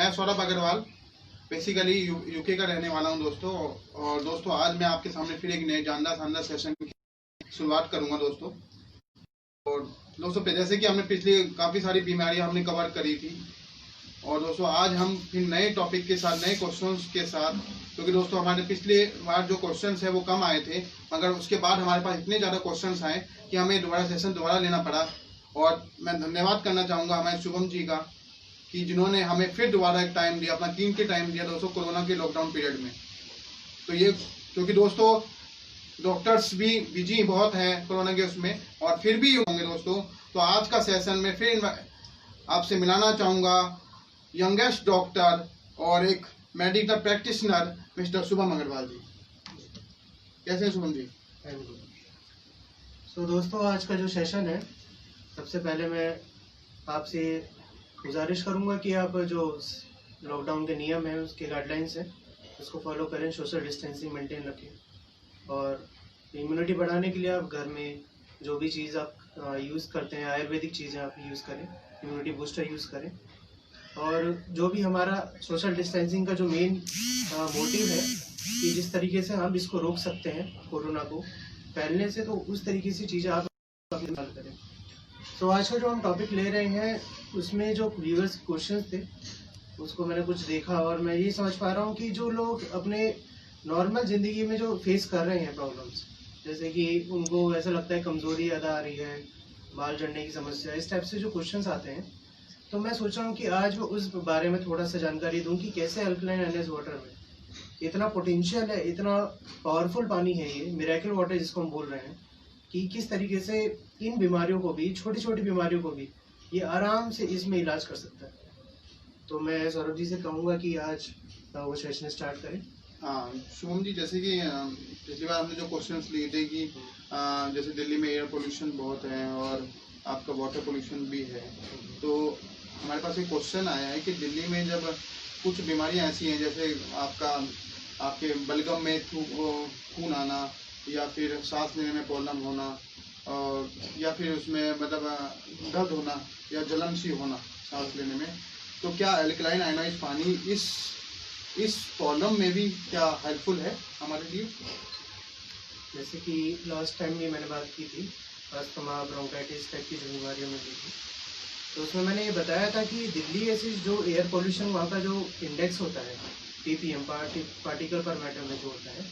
मैं Saurabh Agarwal basically UK का रहने वाला हूं दोस्तों। और दोस्तों आज मैं आपके सामने फिर एक नए शानदार सेशन की शुरुआत करूंगा दोस्तों। और दोस्तों जैसे कि हमने पिछली काफ़ी सारी बीमारियां हमने कवर करी थी, और दोस्तों आज हम फिर नए टॉपिक के साथ, नए क्वेश्चंस के साथ, क्योंकि दोस्तों हमारे पिछले बार जो क्वेश्चंस है वो कम आए थे, मगर उसके बाद हमारे पास इतने ज़्यादा क्वेश्चंस आए कि हमें दोबारा सेशन लेना पड़ा। और मैं धन्यवाद करना चाहूँगा हमारे शुभम जी का, कि जिन्होंने हमें फिर दोबारा एक टाइम दिया, अपना कीमती टाइम दिया दोस्तों कोरोना के लॉकडाउन पीरियड में। तो ये क्योंकि दोस्तों डॉक्टर्स भी बिजी बहुत हैं कोरोना के उसमें, और फिर भी होंगे दोस्तों। तो आज का सेशन में फिर आपसे मिलाना चाहूँगा यंगेस्ट डॉक्टर और एक medical practitioner mister Shubham Agrawal ji. कैसे हैं शुभम जी? तो दोस्तों आज का जो सेशन है, सबसे पहले मैं आपसे गुजारिश करूंगा कि आप जो लॉकडाउन के नियम हैं, उसके गाइडलाइंस हैं, उसको फॉलो करें, सोशल डिस्टेंसिंग मेंटेन रखें। और इम्यूनिटी बढ़ाने के लिए आप घर में जो भी चीज़ आप यूज़ करते हैं, आयुर्वेदिक चीज़ें आप यूज़ करें, इम्यूनिटी बूस्टर यूज़ करें। और जो भी हमारा सोशल डिस्टेंसिंग का जो मेन मोटिव है कि जिस तरीके से हम इसको रोक सकते हैं कोरोना को फैलने से, तो उस तरीके से चीज़ें आप अपने हल करें। तो आज का जो हम टॉपिक ले रहे हैं, उसमें जो व्यूअर्स क्वेश्चन थे उसको मैंने कुछ देखा, और मैं ये समझ पा रहा हूँ कि जो लोग अपने नॉर्मल ज़िंदगी में जो फेस कर रहे हैं प्रॉब्लम्स, जैसे कि उनको ऐसा लगता है कमज़ोरी ज़्यादा आ रही है, बाल झड़ने की समस्या, इस टाइप से जो क्वेश्चंस आते हैं, तो मैं सोच रहा हूँ कि आज मैं उस बारे में थोड़ा सा जानकारी दूँ कि कैसे अल्कलाइन एनएस वाटर में इतना पोटेंशियल है, इतना पावरफुल पानी है ये मिरेकल वाटर जिसको हम बोल रहे हैं, कि किस तरीके से इन बीमारियों को भी, छोटी छोटी बीमारियों को भी ये आराम से इसमें इलाज कर सकता है। तो मैं सौरभ जी से कहूँगा कि आज वो सेशन स्टार्ट करें। हाँ शुभम जी, जैसे कि पिछली बार हमने जो क्वेश्चंस लिए थे कि जैसे दिल्ली में एयर पोल्यूशन बहुत है और आपका वाटर पोल्यूशन भी है, तो हमारे पास एक क्वेश्चन आया है कि दिल्ली में जब कुछ बीमारियां ऐसी हैं, जैसे आपके बलगम में खून आना, या फिर सांस लेने में प्रॉब्लम होना, और या फिर उसमें मतलब दर्द होना या जलन सी होना सांस लेने में, तो क्या अल्कलाइन आयोनाइज्ड पानी इस प्रॉब्लम में भी क्या हेल्पफुल है हमारे लिए? जैसे कि लास्ट टाइम भी मैंने बात की थी अस्थमा, ब्रोंकाइटिस टाइप की जो बीमारियों में दी थी, तो उसमें मैंने ये बताया था कि दिल्ली ऐसी जो एयर पोल्यूशन, वहाँ का जो इंडेक्स होता है ppm पार्टिकल पर मैटर में जो होता है,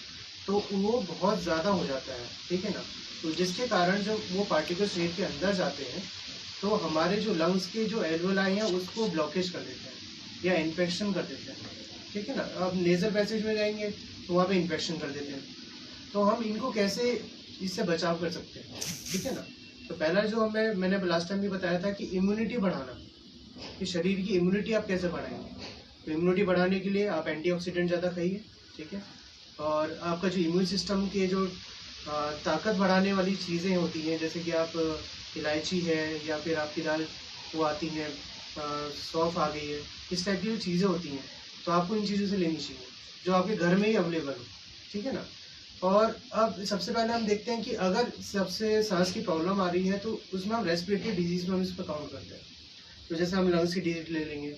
तो वो बहुत ज़्यादा हो जाता है, ठीक है ना। तो जिसके कारण जब वो पार्टिकल शरीर के अंदर जाते हैं तो हमारे जो लंग्स के जो एल्वोलाई हैं उसको ब्लॉकेज कर देते हैं या इन्फेक्शन कर देते हैं, ठीक है ना। अब नेजल पैसेज में जाएंगे तो वहाँ पे इन्फेक्शन कर देते हैं। तो हम इनको कैसे इससे बचाव कर सकते हैं, ठीक है ना। तो पहला जो मैंने लास्ट टाइम भी बताया था कि इम्यूनिटी बढ़ाना, कि शरीर की इम्यूनिटी आप कैसे बढ़ाएंगे। तो इम्यूनिटी बढ़ाने के लिए आप एंटीऑक्सीडेंट ज़्यादा खाइए, ठीक है। और आपका जो इम्यून सिस्टम के जो ताकत बढ़ाने वाली चीज़ें होती हैं, जैसे कि आप इलायची है, या फिर आपकी दाल वो आती है, सौंफ आ गई है, इस टाइप की जो चीज़ें होती हैं, तो आपको इन चीज़ों से लेनी चाहिए जो आपके घर में ही अवेलेबल हो, ठीक है ना। और अब सबसे पहले हम देखते हैं कि अगर सबसे सांस की प्रॉब्लम आ रही है तो उसमें हम रेस्पिरेटरी डिजीज़ में हम इस पर काउंट करते हैं। तो जैसे हम लंग्स की डिजीज ले लेंगे,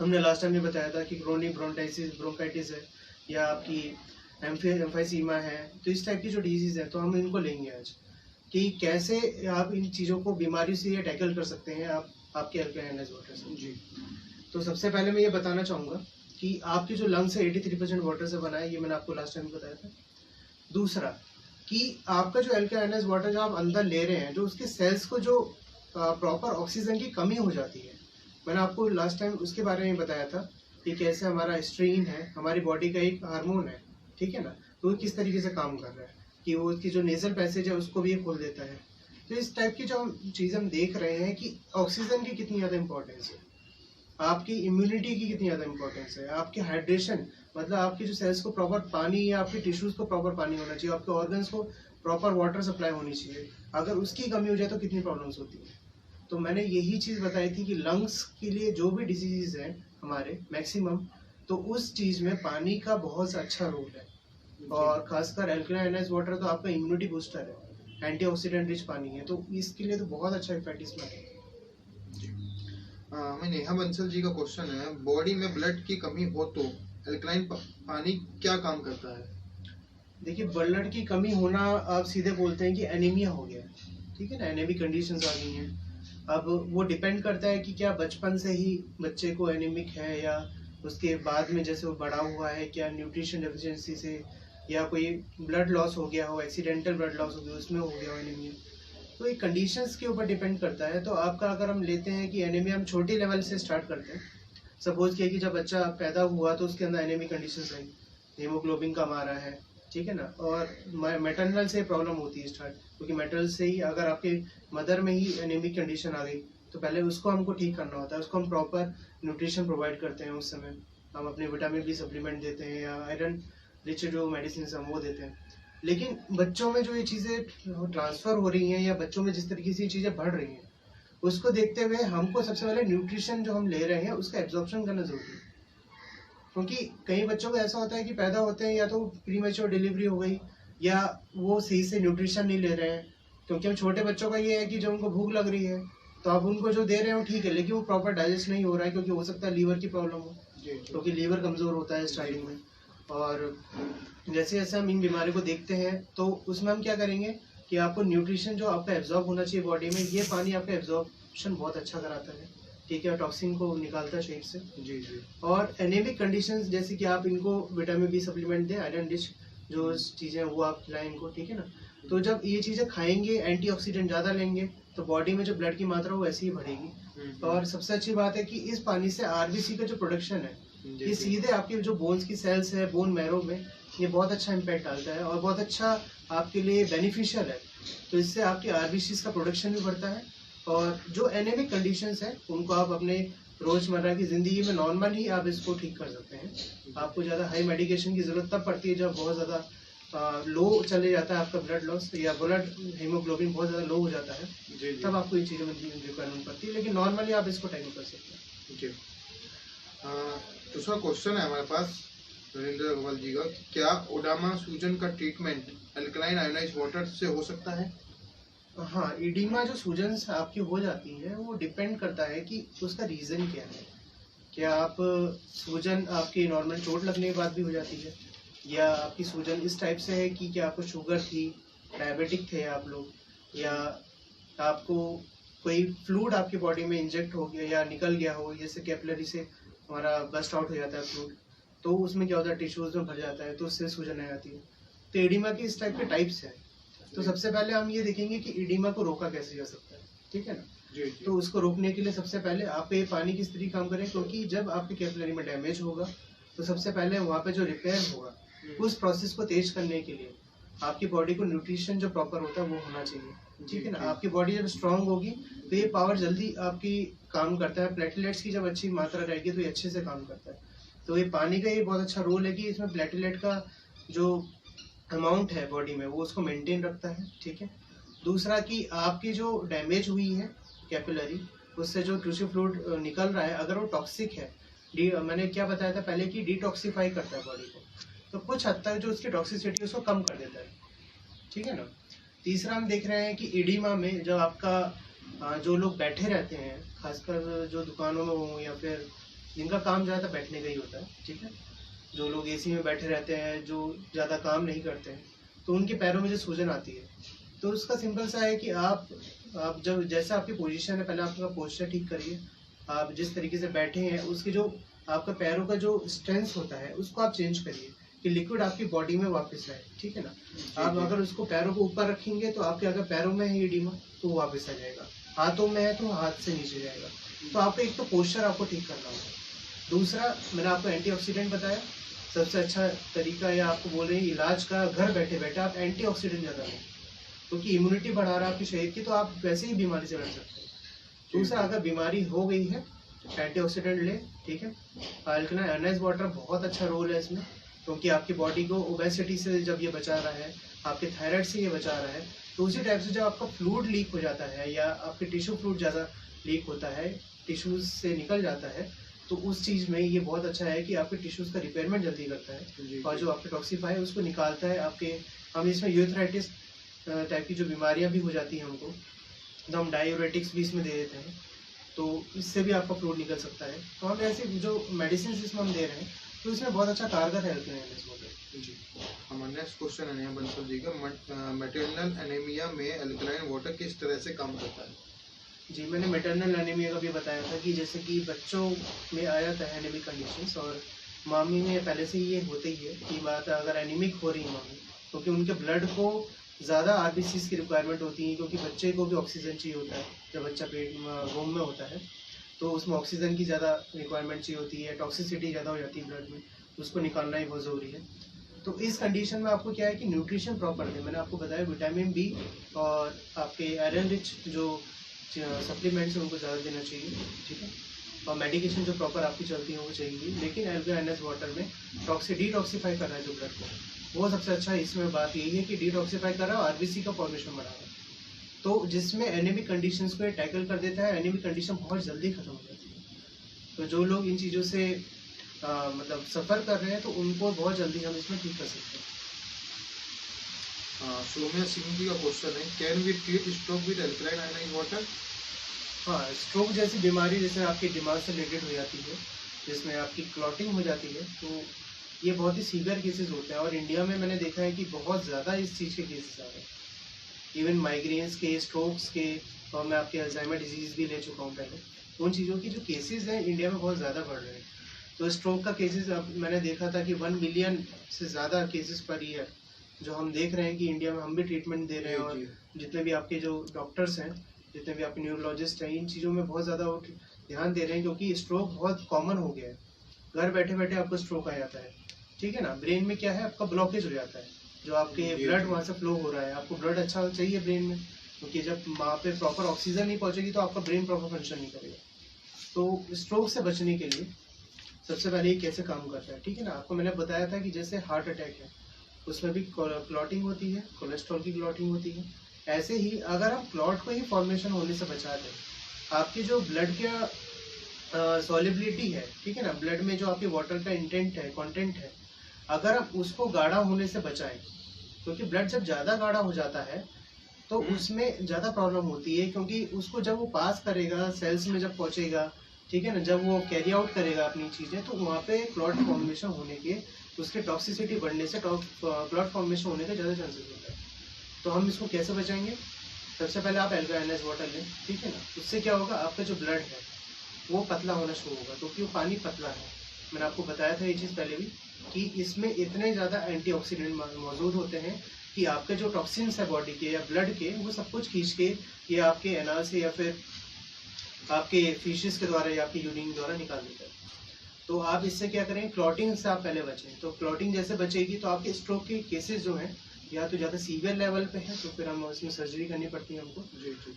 हमने लास्ट टाइम भी बताया था कि क्रोनिक ब्रोंकाइटिस है, या आपकी एम्फाइसीमा है, तो इस टाइप की जो डिजीज़ है तो हम इनको लेंगे आज, कि कैसे आप इन चीज़ों को, बीमारी से ये टैकल कर सकते हैं आप आपके अल्कलाइन एनएस वाटर से। जी, तो सबसे पहले मैं ये बताना चाहूँगा कि आपकी जो लंग्स है 83% वाटर से बना है, ये मैंने आपको लास्ट टाइम बताया था। दूसरा कि आपका जो अल्कलाइन एनएस वाटर जो आप अंदर ले रहे हैं, जो उसके सेल्स को जो प्रॉपर ऑक्सीजन की कमी हो जाती है, मैंने आपको लास्ट टाइम उसके बारे में बताया था कि कैसे हमारा स्ट्रेन है, हमारी बॉडी का एक हार्मोन है, ठीक है ना, तो वो किस तरीके से काम कर रहा है, कि वो उसकी जो नेजल पैसेज है उसको भी खोल देता है। तो इस टाइप की जो चीज़ हम देख रहे हैं कि ऑक्सीजन की कितनी ज़्यादा इंपॉर्टेंस है, आपकी इम्यूनिटी की कितनी ज़्यादा इंपॉर्टेंस है, आपकी हाइड्रेशन, मतलब आपकी जो सेल्स को प्रॉपर पानी, या आपके टिश्यूज़ को प्रॉपर पानी होना चाहिए, आपके ऑर्गन्स को प्रॉपर वाटर सप्लाई होनी चाहिए। अगर उसकी कमी हो जाए तो कितनी प्रॉब्लम्स होती है। तो मैंने यही चीज़ बताई थी कि लंग्स के लिए जो भी डिजीज़ हैं हमारे मैक्सिमम, तो उस चीज़ में पानी का बहुत अच्छा रोल है। और खासकर अल्कलाइन एनएस वाटर तो आपका इम्यूनिटी बूस्टर है, एंटीऑक्सीडेंट रिच पानी है, तो इसके लिए तो बहुत अच्छा इफेक्ट इसमें है। हमें नेहा बंसल जी का क्वेश्चन है, बॉडी में ब्लड की कमी हो तो अल्कलाइन पानी क्या काम करता है? देखिए, ब्लड की कमी होना आप सीधे बोलते हैं कि एनीमिया हो गया, ठीक है ना, एनीमिक कंडीशंस आ गई हैं। अब वो डिपेंड करता है कि क्या बचपन से ही बच्चे को एनीमिक है या उसके बाद में जैसे वो बड़ा हुआ है, क्या न्यूट्रिशन डेफिशिएंसी से या कोई ब्लड लॉस हो गया हो, एक्सीडेंटल ब्लड लॉस हो गया, उसमें हो गया हो एनीमिया। तो ये कंडीशंस के ऊपर डिपेंड करता है। तो आपका अगर हम लेते हैं कि एनीमिया हम छोटी लेवल से स्टार्ट करते हैं, सपोज किया कि जब बच्चा पैदा हुआ तो उसके अंदर एनीमिक कंडीशंस आई, हीमोग्लोबिन कम आ रहा है, ठीक है ना, और मैटरनल से प्रॉब्लम होती है स्टार्ट, क्योंकि मैटरनल से ही अगर आपके मदर में ही एनीमिक कंडीशन आ गई तो पहले उसको हमको ठीक करना होता है। उसको हम प्रॉपर न्यूट्रिशन प्रोवाइड करते हैं, उस समय हम अपने विटामिन बी सप्लीमेंट देते हैं या आयरन रिच जो मेडिसिन हम वो देते हैं। लेकिन बच्चों में जो ये चीज़ें ट्रांसफ़र हो रही हैं या बच्चों में जिस तरीके से ये चीज़ें बढ़ रही हैं, उसको देखते हुए हमको सबसे पहले न्यूट्रिशन जो हम ले रहे हैं उसका एब्जॉर्प्शन करना ज़रूरी है। क्योंकि कई बच्चों को ऐसा होता है कि पैदा होते हैं या तो प्रीमेच्योर डिलीवरी हो गई या वो सही से न्यूट्रिशन नहीं ले रहे हैं। क्योंकि हम छोटे बच्चों का ये है कि जब उनको भूख लग रही है तो आप उनको जो दे रहे हो ठीक है, लेकिन वो प्रॉपर डाइजेस्ट नहीं हो रहा है, क्योंकि हो सकता है लीवर की प्रॉब्लम हो, क्योंकि लीवर कमज़ोर होता है स्टार्टिंग में। और जैसे जैसे हम इन बीमारी को देखते हैं तो उसमें हम क्या करेंगे कि आपको न्यूट्रिशन जो आपका एब्जॉर्ब होना चाहिए बॉडी में, ये पानी आपका एब्जॉर्प्शन बहुत अच्छा कराता है, ठीक है, टॉक्सिन को निकालता है शरीर से। जी जी। और एनीमिक कंडीशंस जैसे कि आप इनको विटामिन बी सप्लीमेंट दें, आयरन रिच जो चीज़ें वो आप खिलाएं इनको, ठीक है ना। तो जब ये चीज़ें खाएंगे, एंटीऑक्सीडेंट ज़्यादा लेंगे तो बॉडी में जो ब्लड की मात्रा वो वैसे ही बढ़ेगी। और सबसे अच्छी बात है कि इस पानी से आरबीसी का जो प्रोडक्शन है ये सीधे आपके जो बोन्स की सेल्स है, बोन मैरो में, ये बहुत अच्छा इम्पैक्ट डालता है और बहुत अच्छा आपके लिए बेनिफिशियल है। तो इससे आपकी आरबीसी का प्रोडक्शन भी बढ़ता है और जो एनीमिक कंडीशंस है उनको आप अपने रोजमर्रा की जिंदगी में नॉर्मल ही आप इसको ठीक कर सकते हैं। आपको ज़्यादा हाई मेडिकेशन की जरूरत तब पड़ती है जब बहुत ज़्यादा लो चले जाता है आपका ब्लड लॉस या ब्लड हीमोग्लोबिन बहुत ज़्यादा लो हो जाता है, तब आपको ये चीज़ें रिक्वायरमेंट पड़ती है, लेकिन नॉर्मली आप इसको टैकल कर सकते हैं। जी। दूसरा क्वेश्चन है हमारे पास नरेंद्र अग्रवाल जी का, क्या ओडामा सूजन का ट्रीटमेंट अल्कलाइन आयोनाइज्ड वाटर से हो सकता है? हाँ, इडीमा जो सूजन आपकी हो जाती है वो डिपेंड करता है कि उसका रीज़न क्या है। क्या आप सूजन आपकी नॉर्मल चोट लगने के बाद भी हो जाती है, या आपकी सूजन इस टाइप से है कि क्या आपको शुगर थी, डायबिटिक थे आप लोग, या आपको कोई फ्लूइड आपकी बॉडी में इंजेक्ट हो गया या निकल गया हो, जैसे कैपिलरी से हमारा बस्ट आउट हो जाता है फ्लूइड, तो उसमें क्या होता है टिश्यूज में भर जाता है, तो उससे सूजन आ जाती है। तो एडिमा के इस टाइप के टाइप्स हैं। तो सबसे पहले हम ये देखेंगे कि एडिमा को रोका कैसे जा सकता है, ठीक है ना। जी। तो उसको रोकने के लिए सबसे पहले आप ये पानी की स्थिति काम करें, क्योंकि जब आपके कैपिलरी में डैमेज होगा तो सबसे पहले वहाँ पे जो रिपेयर होगा उस प्रोसेस को तेज करने के लिए आपकी बॉडी को न्यूट्रिशन जो प्रॉपर होता है वो होना चाहिए, ठीक है ना। आपकी बॉडी जब स्ट्रांग होगी तो ये पावर जल्दी आपकी काम करता है, प्लेटलेट्स की जब अच्छी मात्रा रहेगी तो ये अच्छे से काम करता है। तो ये पानी का ये बहुत अच्छा रोल है कि इसमें प्लेटलेट का जो अमाउंट है बॉडी में वो उसको मेंटेन रखता है, ठीक है। दूसरा कि आपकी जो डैमेज हुई है कैपिलरी, उससे जो टिश्यू फ्लूइड निकल रहा है, अगर वो टॉक्सिक है, मैंने क्या बताया था पहले कि डिटॉक्सिफाई करता है बॉडी को, तो कुछ हद तक जो उसकी टॉक्सिसिटी उसको कम कर देता है, ठीक है ना। तीसरा हम देख रहे हैं कि एडिमा में जब आपका जो लोग बैठे रहते हैं, खासकर जो दुकानों में हो या फिर जिनका काम ज़्यादा बैठने का ही होता है, ठीक है, जो लोग एसी में बैठे रहते हैं, जो ज़्यादा काम नहीं करते हैं, तो उनके पैरों में जो सूजन आती है, तो उसका सिंपल सा है कि आप जब जैसा आपकी पोजीशन है पहले आपका पोस्चर ठीक करिए। आप जिस तरीके से बैठे हैं उसकी जो आपका पैरों का जो स्ट्रेंथ होता है उसको आप चेंज करिए कि लिक्विड आपकी बॉडी में वापस आए, ठीक है ना। आप अगर उसको पैरों को ऊपर रखेंगे तो आपके अगर पैरों में है एडिमा तो वो वापस आ जाएगा, हाथों में है तो हाथ से नीचे जाएगा। तो आपको एक तो पोस्चर आपको ठीक करना होगा। दूसरा, मैंने आपको एंटीऑक्सीडेंट बताया, सबसे अच्छा तरीका या आपको बोल रहे हैं इलाज का, घर बैठे बैठे आप एंटीऑक्सीडेंट ज़्यादा लें, क्योंकि इम्यूनिटी बढ़ा रहा है आपके शरीर की, तो आप वैसे ही बीमारी से लड़ सकते हैं। दूसरा, अगर बीमारी हो गई है एंटीऑक्सीडेंट ले, ठीक है। अल्कलाइन आयोनाइज्ड वाटर बहुत अच्छा रोल है इसमें, क्योंकि आपकी बॉडी को ओबेसिटी से जब ये बचा रहा है, आपके थायराइड से ये बचा रहा है, तो उसी टाइप से जब आपका फ्लूइड लीक हो जाता है या आपके टिश्यू फ्लूइड ज़्यादा लीक होता है, टिश्यूज से निकल जाता है, तो उस चीज़ में ये बहुत अच्छा है कि आपके टिश्यूज का रिपेयरमेंट जल्दी करता है और जो आपके टॉक्सिफाई है उसको निकालता है। आपके हम इसमें यूरेथ्राइटिस टाइप की जो बीमारियां भी हो जाती हैं हमको, तो हम डायूरेटिक्स भी इसमें दे देते हैं, तो तो इससे भी आपका फ्लूइड निकल सकता है। तो हम ऐसे जो मेडिसिन इसमें हम दे रहे हैं तो इसमें बहुत अच्छा कारगर है अल्कलाइन एनएस वाटर। जी, हमारा नेक्स्ट क्वेश्चन है बंसल जी का, मैटरनल एनीमिया में अल्कलाइन वाटर किस तरह से काम करता है? जी, मैंने मैटरनल एनीमिया का भी बताया था कि जैसे कि बच्चों में आ जाता है एनीमिक कंडीशंस, और मामी में पहले से ये होते ही है कि बात अगर एनीमिक हो रही है मामी, क्योंकि उनके ब्लड को ज़्यादा आरबीसीज की रिक्वायरमेंट होती है, क्योंकि बच्चे को भी ऑक्सीजन चाहिए होता है। जब बच्चा पेट वोम में होता है तो उसमें ऑक्सीजन की ज़्यादा रिक्वायरमेंट चाहिए होती है, टॉक्सिसिटी ज़्यादा हो जाती है ब्लड में, तो उसको निकालना ही बहुत ज़रूरी है। तो इस कंडीशन में आपको क्या है कि न्यूट्रिशन प्रॉपर दें। मैंने आपको बताया विटामिन बी और आपके आयरन रिच जो सप्लीमेंट्स हैं उनको ज़्यादा देना चाहिए, ठीक है। और मेडिकेशन जो प्रॉपर आपकी चलती है वो चाहिए, लेकिन अल्कलाइन एनएस वाटर में डिटॉक्सीफाई कर रहा है जो ब्लड को, वो सबसे अच्छा है। इसमें बात यही है कि डिटॉक्सीफाई कर रहा है और आरबीसी का फॉर्मेशन बढ़ा रहा है, तो जिसमें एनीमिक कंडीशंस को टैकल कर देता है। एनीमिक कंडीशन बहुत जल्दी खत्म हो जाती है। तो जो लोग इन चीज़ों से मतलब सफ़र कर रहे हैं तो उनको बहुत जल्दी हम इसमें ठीक कर सकते हैं। सोम्या सिंह जी का क्वेश्चन है, can we treat stroke with alkaline ionized water? हाँ, स्ट्रोक जैसी बीमारी जैसे आपके दिमाग से रिलेटेड हो जाती है, जिसमें आपकी क्लॉटिंग हो जाती है, तो ये बहुत ही सीवियर केसेस होते हैं। और इंडिया में मैंने देखा है कि बहुत ज़्यादा इस चीज़ के केसेस आ रहे हैं, इवन माइग्रेन्स के, स्ट्रोक्स के, और मैं आपके अल्जाइमर डिजीज़ भी ले चुका हूँ पहले। उन चीज़ों की जो केसेस हैं इंडिया में बहुत ज़्यादा बढ़ रहे हैं। तो स्ट्रोक का केसेस अब मैंने देखा था कि 1 मिलियन से ज़्यादा केसेस पर ईयर जो हम देख रहे हैं कि इंडिया में हम भी ट्रीटमेंट दे रहे हैं। और जितने भी आपके जो डॉक्टर्स हैं, जितने भी आपके न्यूरोलॉजिस्ट हैं, इन चीज़ों में बहुत ज़्यादा ध्यान दे रहे हैं, क्योंकि स्ट्रोक बहुत कॉमन हो गया है। घर बैठे बैठे आपको स्ट्रोक आ जाता है, ठीक है ना। ब्रेन में क्या है, आपका ब्लॉकेज हो जाता है, जो आपके ब्लड वहाँ से फ्लो हो रहा है। आपको ब्लड अच्छा चाहिए ब्रेन में, क्योंकि जब वहाँ पे प्रॉपर ऑक्सीजन नहीं पहुँचेगी तो आपका ब्रेन प्रॉपर फंक्शन नहीं करेगा। तो स्ट्रोक से बचने के लिए सबसे पहले ये कैसे काम करता है, ठीक है ना। आपको मैंने बताया था कि जैसे हार्ट अटैक है, उसमें भी क्लॉटिंग होती है, कोलेस्ट्रॉल की क्लॉटिंग होती है। ऐसे ही अगर हम क्लॉट को ही फॉर्मेशन होने से बचा दें, आपकी जो ब्लड का सॉलिबिलिटी है, ठीक है ना, ब्लड में जो आपके वाटर का इंटेंट है, कंटेंट है, अगर हम उसको गाढ़ा होने से बचाएं, क्योंकि ब्लड जब ज़्यादा गाढ़ा हो जाता है तो उसमें ज़्यादा प्रॉब्लम होती है, क्योंकि उसको जब वो पास करेगा सेल्स में, जब पहुँचेगा, ठीक है ना, जब वो कैरी आउट करेगा अपनी चीज़ें, तो वहाँ पे क्लॉट फॉर्मेशन होने के, उसके टॉक्सिसिटी बढ़ने से क्लॉट फॉर्मेशन होने के ज़्यादा चांसेस होता है। तो हम इसको कैसे बचाएंगे? सबसे पहले आप अल्कलाइन एनएस वाटर लें, ठीक है ना। उससे क्या होगा, आपका जो ब्लड है वो पतला होना शुरू होगा, क्योंकि वो पानी पतला है। मैंने आपको बताया था ये चीज़ पहले भी कि इसमें इतने ज़्यादा एंटीऑक्सीडेंट मौजूद होते हैं कि आपके जो टॉक्सिन्स है बॉडी के या ब्लड के, वो सब कुछ खींच के ये आपके एनाल से या फिर आपके फिशेस के द्वारा या आपके यूरिन द्वारा निकाल देता है। तो आप इससे क्या करें, क्लॉटिंग से आप पहले बचें। तो क्लॉटिंग जैसे बचेगी तो आपके स्ट्रोक के केसेस जो हैं, या तो ज़्यादा सीवियर लेवल पे है तो फिर हम उसमें सर्जरी करनी पड़ती है हमको,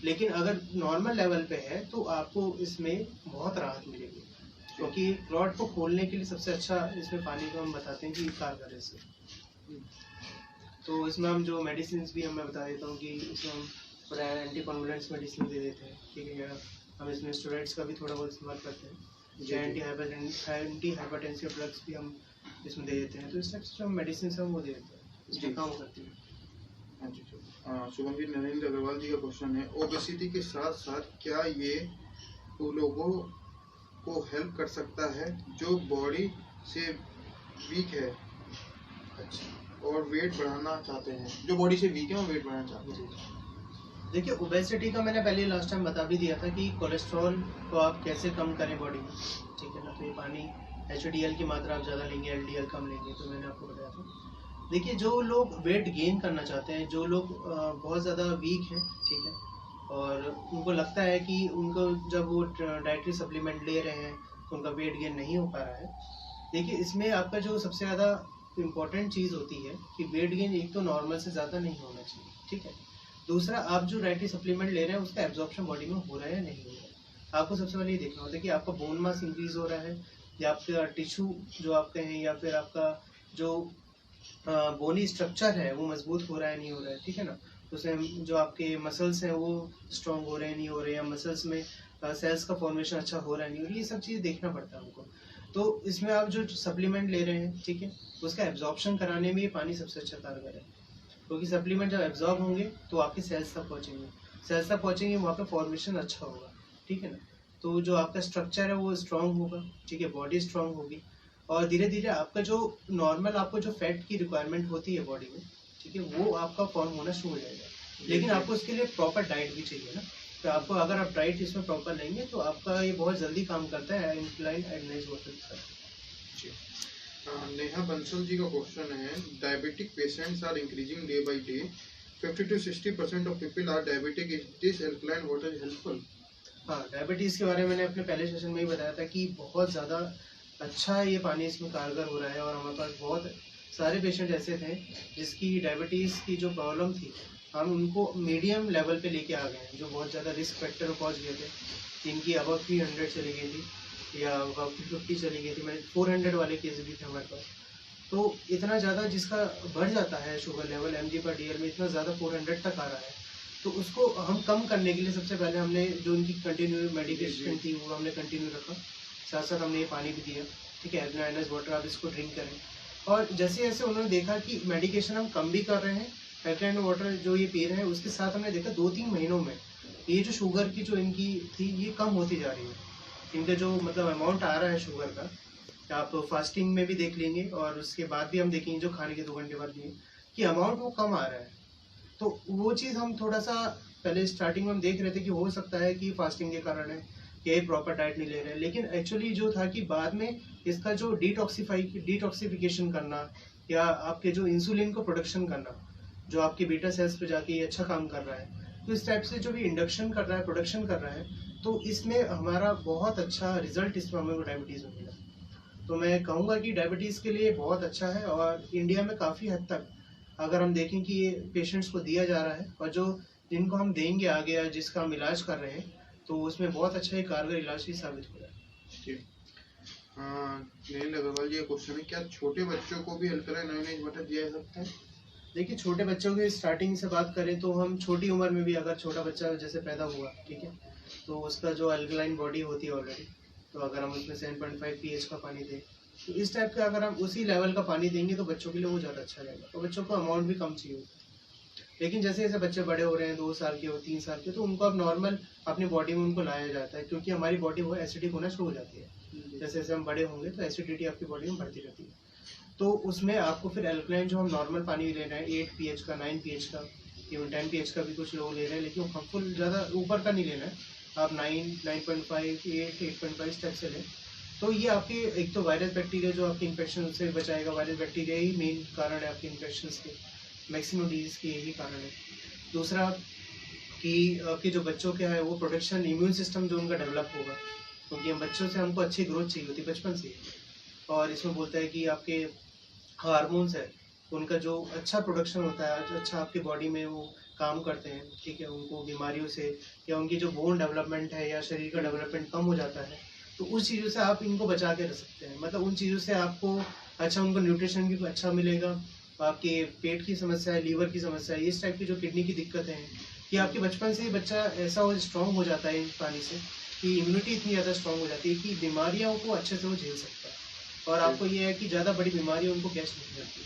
लेकिन अगर नॉर्मल लेवल पे है तो आपको इसमें बहुत राहत मिलेगी, क्योंकि क्लॉट को खोलने के लिए सबसे अच्छा इसमें पानी को हम बताते हैं कि कारगर है इससे। तो इसमें हम जो मेडिसिन भी मैं बता देता हूँ कि इसमें हम एंटी कॉन्वुलेंट्स मेडिसिन दे देते हैं, ठीक है। हम इसमें स्टेरॉइड्स का भी थोड़ा बहुत इस्तेमाल करते हैं, एंटी हाइपरटेंसिव ड्रग्स भी हम इसमें दे देते हैं। तो इस टाइप से जो मेडिसिन हम वो दे देते हैं, इसमें काम करती है। हाँ जी, शुभम जी, नरेंद्र अग्रवाल जी का क्वेश्चन है, ओबेसिटी के साथ साथ क्या ये उन लोगों को हेल्प कर सकता है जो बॉडी से वीक है और वेट बढ़ाना चाहते हैं, जो बॉडी से वीक है और वेट बढ़ाना चाहते हैं? देखिए, ओबेसिटी का मैंने पहले लास्ट टाइम बता भी दिया था कि कोलेस्ट्रॉल को आप कैसे कम करें बॉडी में, ठीक है ना। तो ये पानी HDL की मात्रा आप ज़्यादा लेंगे, LDL कम लेंगे, तो मैंने आपको बताया था। देखिए, जो लोग वेट गेन करना चाहते हैं, जो लोग बहुत ज़्यादा वीक हैं, ठीक है, और उनको लगता है कि उनको जब वो डाइटरी सप्लीमेंट ले रहे हैं तो उनका वेट गेन नहीं हो पा रहा है। देखिए, इसमें आपका जो सबसे ज़्यादा इम्पोर्टेंट चीज़ होती है कि वेट गेन एक तो नॉर्मल से ज़्यादा नहीं होना चाहिए, ठीक है। दूसरा, आप जो डाइटरी सप्लीमेंट ले रहे हैं उसका एब्जॉर्प्शन बॉडी में हो रहा है या नहीं हो रहा है। आपको सबसे पहले ये देखना होता है कि आपका बोन मास इंक्रीज हो रहा है, या आपका टिश्यू जो आपके हैं, या फिर आपका जो बोनी स्ट्रक्चर है वो मजबूत हो रहा है नहीं हो रहा है, ठीक है ना। उसमें जो आपके मसल्स हैं वो स्ट्रॉन्ग हो रहे हैं नहीं हो रहे हैं, या मसल्स में सेल्स का फॉर्मेशन अच्छा हो रहा है नहीं हो रहा है, ये सब चीज़ देखना पड़ता है हमको। तो इसमें आप जो सप्लीमेंट ले रहे हैं, ठीक है, उसका एब्जॉर्प्शन कराने में ये पानी सबसे अच्छा कारगर है, क्योंकि सप्लीमेंट जब एब्जॉर्ब होंगे तो आपके सेल्स तक पहुँचेंगे, सेल्स तक पहुँचेंगे, वहाँ पे फॉर्मेशन अच्छा होगा, ठीक है ना। तो जो आपका स्ट्रक्चर है वो स्ट्रांग होगा, ठीक है, बॉडी स्ट्रांग होगी, और धीरे धीरे आपका जो नॉर्मल आपको जो फैट की रिक्वायरमेंट होती है बॉडी में, ठीक है, वो आपका फॉर्म होना शुरू हो जाएगा। लेकिन आपको इसके लिए प्रॉपर डाइट भी चाहिए ना, तो आपको अगर आप डाइट इसमें प्रॉपर लेंगे तो आपका ये बहुत जल्दी काम करता है इंक्लाइन एडनाइज वाटर के साथ। जी। नेहा बंसल जी का क्वेश्चन है, diabetic patients are increasing day by day, 50 to 60% of people are diabetic, is this alkaline water helpful? हाँ, डायबिटीज़ के बारे में मैंने अपने पहले सेशन में ही बताया था कि बहुत ज़्यादा अच्छा ये पानी इसमें कारगर हो रहा है, और हमारे पास बहुत सारे पेशेंट ऐसे थे जिसकी डायबिटीज़ की जो प्रॉब्लम थी, हम उनको मीडियम लेवल पे लेके आ गए हैं, जो बहुत ज़्यादा रिस्क फैक्टर में पहुँच गए थे, जिनकी अबव 300 चली गई थी या अबव 50 चली गई थी, मैंने 400 वाले केस भी थे हमारे पास। तो इतना ज़्यादा जिसका बढ़ जाता है शुगर लेवल mg/dl में, इतना ज़्यादा 400 तक आ रहा है, तो उसको हम कम करने के लिए सबसे पहले हमने जो उनकी कंटिन्यू मेडिकेशन थी वो हमने कंटिन्यू रखा, साथ साथ हमने ये पानी भी दिया, ठीक है, एल्कलाइनस वाटर आप इसको ड्रिंक करें। और जैसे जैसे उन्होंने देखा कि मेडिकेशन हम कम भी कर रहे हैं, एल्कलाइन वाटर जो ये पी रहे हैं, उसके साथ हमने देखा 2-3 महीनों में ये जो शुगर की जो इनकी थी ये कम होती जा रही है, इनका जो मतलब अमाउंट आ रहा है शुगर का, आप फास्टिंग में भी देख लेंगे और उसके बाद भी हम देखेंगे जो खाने के 2 घंटे बाद भी कि अमाउंट वो कम आ रहा है। तो वो चीज़ हम थोड़ा सा पहले स्टार्टिंग में हम देख रहे थे कि हो सकता है कि फास्टिंग के कारण है, कि प्रॉपर डाइट नहीं ले रहे हैं, लेकिन एक्चुअली जो था कि बाद में इसका जो डिटॉक्सिफिकेशन करना या आपके जो इंसुलिन को प्रोडक्शन करना, जो आपके बीटा सेल्स पे जाके ये अच्छा काम कर रहा है, तो इस टाइप से जो भी इंडक्शन कर रहा है, प्रोडक्शन कर रहा है, तो इसमें हमारा बहुत अच्छा रिजल्ट इसमें हमें डायबिटीज़ में मिला। तो मैं कहूँगा कि डायबिटीज़ के लिए बहुत अच्छा है, और इंडिया में काफ़ी हद तक अगर हम देखें कि ये पेशेंट्स को दिया जा रहा है, और जो जिनको हम देंगे आगे या जिसका हम इलाज कर रहे हैं, तो उसमें बहुत अच्छा एक कारगर इलाज ही साबित हो रहा है। जी। नील अग्रवाल जी का क्वेश्चन है, क्या छोटे बच्चों को भी अल्कलाइन आयोनाइज वाटर दिया जा सकता है? देखिए, छोटे बच्चों की स्टार्टिंग से बात करें तो हम छोटी उम्र में भी, अगर छोटा बच्चा जैसे पैदा हुआ, ठीक है, तो उसका जो अल्कलाइन बॉडी होती है ऑलरेडी, तो अगर हम उसमें 7.5 pH का पानी दें, तो इस टाइप का अगर हम उसी लेवल का पानी देंगे तो बच्चों के लिए वो ज़्यादा अच्छा रहेगा, और बच्चों को अमाउंट भी कम चाहिए होता है। लेकिन जैसे जैसे बच्चे बड़े हो रहे हैं, 2 साल के हो, 3 साल के, तो उनको अब नॉर्मल अपनी बॉडी में उनको लाया जाता है, क्योंकि हमारी बॉडी वो एसिडिक होना शुरू हो जाती है। जैसे जैसे हम बड़े होंगे तो एसिडिटी आपकी बॉडी में बढ़ती रहती है, तो उसमें आपको फिर अल्कलाइन जो हम नॉर्मल पानी ले रहे हैं 8 pH का, 9 pH का, इवन 10 pH का भी कुछ लोग ले रहे हैं, लेकिन फुल ज़्यादा ऊपर का नहीं लेना है, आप 9, 9.5, 8, 8.5 टाइप से लें। तो ये आपके एक तो वायरस बैक्टीरिया जो आपके इन्फेक्शन से बचाएगा, वायरस बैक्टीरिया ही मेन कारण है आपके इन्फेक्शन के, मैक्सिमम डिजीज के यही कारण है। दूसरा कि आपके जो बच्चों के है वो प्रोटेक्शन इम्यून सिस्टम जो उनका डेवलप होगा, क्योंकि हम बच्चों से हमको अच्छी ग्रोथ चाहिए होती है बचपन से ही, और इसमें बोलता है कि आपके हार्मोन्स है उनका जो अच्छा प्रोडक्शन होता है, जो अच्छा आपकी बॉडी में वो काम करते हैं, ठीक है, उनको बीमारियों से या उनकी जो बोन डेवलपमेंट है या शरीर का डेवलपमेंट कम हो जाता है, तो उस चीज़ों से आप इनको बचा के रख सकते हैं। मतलब उन चीज़ों से आपको अच्छा उनको न्यूट्रिशन भी अच्छा मिलेगा, आपके पेट की समस्या है, लीवर की समस्या है, इस टाइप की जो किडनी की दिक्कतें हैं, कि आपके बचपन से ही बच्चा ऐसा स्ट्रांग हो जाता है इन पानी से कि इम्यूनिटी इतनी ज़्यादा स्ट्रांग हो जाती है कि बीमारियों को अच्छे से वो झेल सकता है, और आपको ये है कि ज़्यादा बड़ी बीमारी उनको कैच नहीं करती।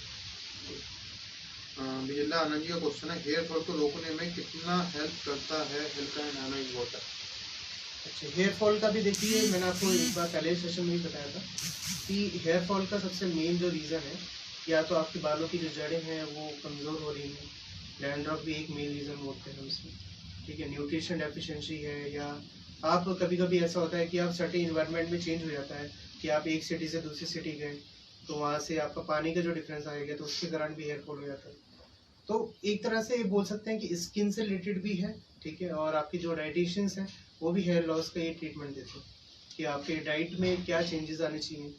बिजला आनंद जी का क्वेश्चन है, हेयर फॉल को रोकने में कितना हेल्प करता है अल्कलाइन आयोनाइज वाटर? अच्छा, हेयर फॉल का भी देखिए, मैंने आपको एक बार पहले सेशन में ही बताया था कि हेयर फॉल का सबसे मेन जो रीज़न है, या तो आपके बालों की जो जड़ें हैं वो कमज़ोर हो रही हैं, डैंड्रफ भी एक मेन रीज़न बोलते हैं हम इसमें, ठीक है, न्यूट्रिशन डेफिशिएंसी है, या आप कभी कभी ऐसा होता है कि आप सर्टेन इन्वायरमेंट में चेंज हो जाता है कि आप एक सिटी से दूसरी सिटी गए, तो वहाँ से आपका पानी का जो डिफरेंस आएगा तो उसके कारण भी हेयर फॉल हो जाता है। तो एक तरह से बोल सकते हैं कि स्किन से रिलेटेड भी है, ठीक है, और आपकी जो डाइटिशियंस हैं वो भी हेयर लॉस का ये ट्रीटमेंट देते हैं कि आपके डाइट में क्या चेंजेस आने चाहिए,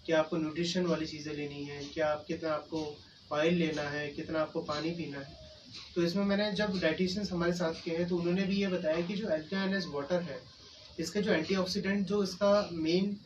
क्या आपको न्यूट्रिशन वाली चीज़ें लेनी है, क्या आप कितना आपको ऑयल लेना है, कितना आपको पानी पीना है। तो इसमें मैंने जब डाइटिशियंस हमारे साथ के हैं तो उन्होंने भी ये बताया कि जो अल्कलाइनस वाटर है, इसका जो एंटीऑक्सीडेंट जो इसका मेन